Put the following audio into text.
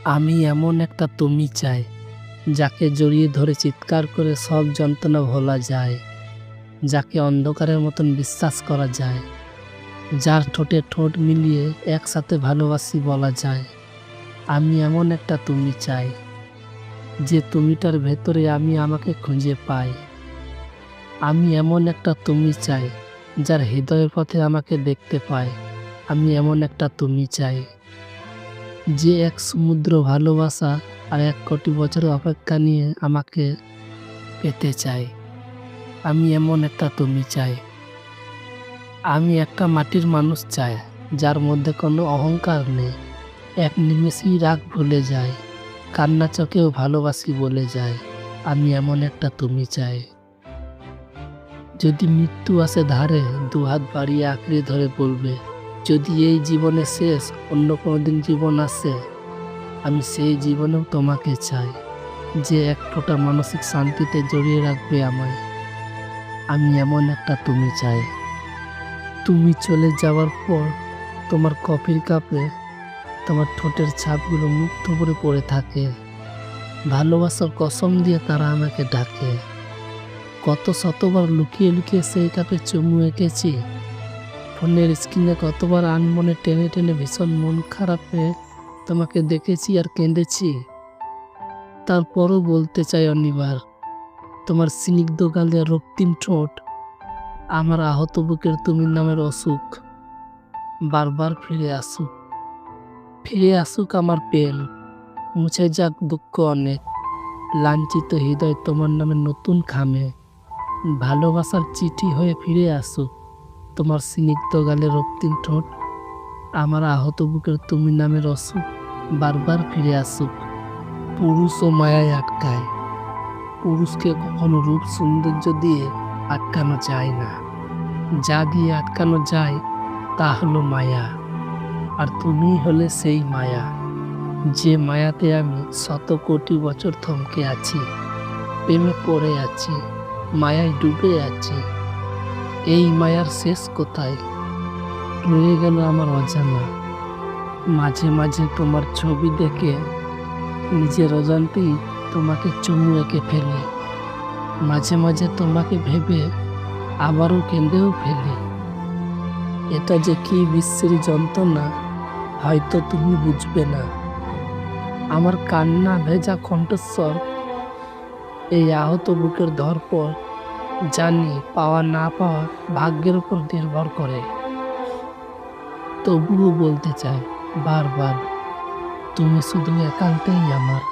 আমি এমন একটা তুমি চাই, যাকে জড়িয়ে ধরে চিৎকার করে সব যন্ত্রণা ভোলা যায়, যাকে অন্ধকারের মতন বিশ্বাস করা যায়, যার ঠোঁটে ঠোঁট মিলিয়ে একসাথে ভালোবাসি বলা যায়। আমি এমন একটা তুমি চাই, যে তুমিটার ভেতরে আমি আমাকে খুঁজে পাই। আমি এমন একটা তুমি চাই, যার হৃদয়ের পথে আমাকে দেখতে পায়। আমি এমন একটা তুমি চাই, যে এক সমুদ্র ভালোবাসা আর 1 কোটি বছরের অপেক্ষা নিয়ে আমাকে পেতে চাই। আমি এমন একটা তুমি চাই। আমি একটা মাটির মানুষ চাই, যার মধ্যে কোনো অহংকার নেই, এক নিমেষেই রাগ ভুলে যায়, কান্না চোখেও ভালোবাসি বলে যায়। আমি এমন একটা তুমি চাই। যদি মৃত্যু আসে ধারে, 2 হাত বাড়িয়ে আঁকড়ে ধরে বলবে, যদি এই জীবনে শেষ অন্য কোনোদিন জীবন আসে, আমি সেই জীবনেও তোমাকে চাই, যে এক ফোঁটা মানসিক শান্তিতে জড়িয়ে রাখবে আমায়। আমি এমন একটা তুমি চাই। তুমি চলে যাওয়ার পর তোমার কফির কাপে তোমার ঠোঁটের ছাপগুলো মুগ্ধ করে পড়ে থাকে। ভালোবাসার কসম দিয়ে তারা আমাকে ডাকে। কত শতবার লুকিয়ে লুকিয়ে সেই কাপে চুমু এঁকেছি। ফোনের স্ক্রিনে কতবার আনমনে টেনে টেনে ভীষণ মন খারাপে তোমাকে দেখেছি আর কেঁদেছি। তারপরও বলতে চাই অনিবার, তোমার স্নিগ্ধ গালে রক্তিম ঠোঁট, আমার আহত বুকের তুমি নামের অসুখ বারবার ফিরে আসুক আমার প্রেম, মুছে যাক দুঃখ অনেক, লাঞ্ছিত হৃদয় তোমার নামে নতুন খামে, ভালোবাসার চিঠি হয়ে ফিরে আসুক তোমার স্নিগ্ধ গালে রক্তিম ঠোঁট, আমার আহত বুকের তুমি নামের অসুখ বারবার ফিরে আসুক। পুরুষ ও মায়ায় আটকায়, পুরুষকে কখনো রূপ সৌন্দর্য দিয়ে আটকানো যায় না, যা দিয়ে আটকানো যায় তা হলো মায়া। আর তুমি হলে সেই মায়া, যে মায়াতে আমি 100 কোটি বছর থমকে আছি, প্রেমে পড়ে আছি, মায়ায় ডুবে আছি। এই মায়ার শেষ কোথায় রয়ে গেল আমার অজানা। মাঝে মাঝে তোমার ছবি দেখে নিজের অজান্তেই তোমাকে চুমু এঁকে ফেলি। মাঝে মাঝে তোমাকে ভেবে আবারও কেঁদেও ফেলি। এটা যে কি বিশ্রী যন্ত্রণা, হয়তো তুমি বুঝবে না। আমার কান্না ভেজা কণ্ঠস্বর, এই আহত বুকের ধরপড়, জানি পাওয়া না পাওয়া ভাগ্যের উপর নির্ভর করে। তবুও বলতে চাই বারবার, তুমি শুধু একান্তেই আমার।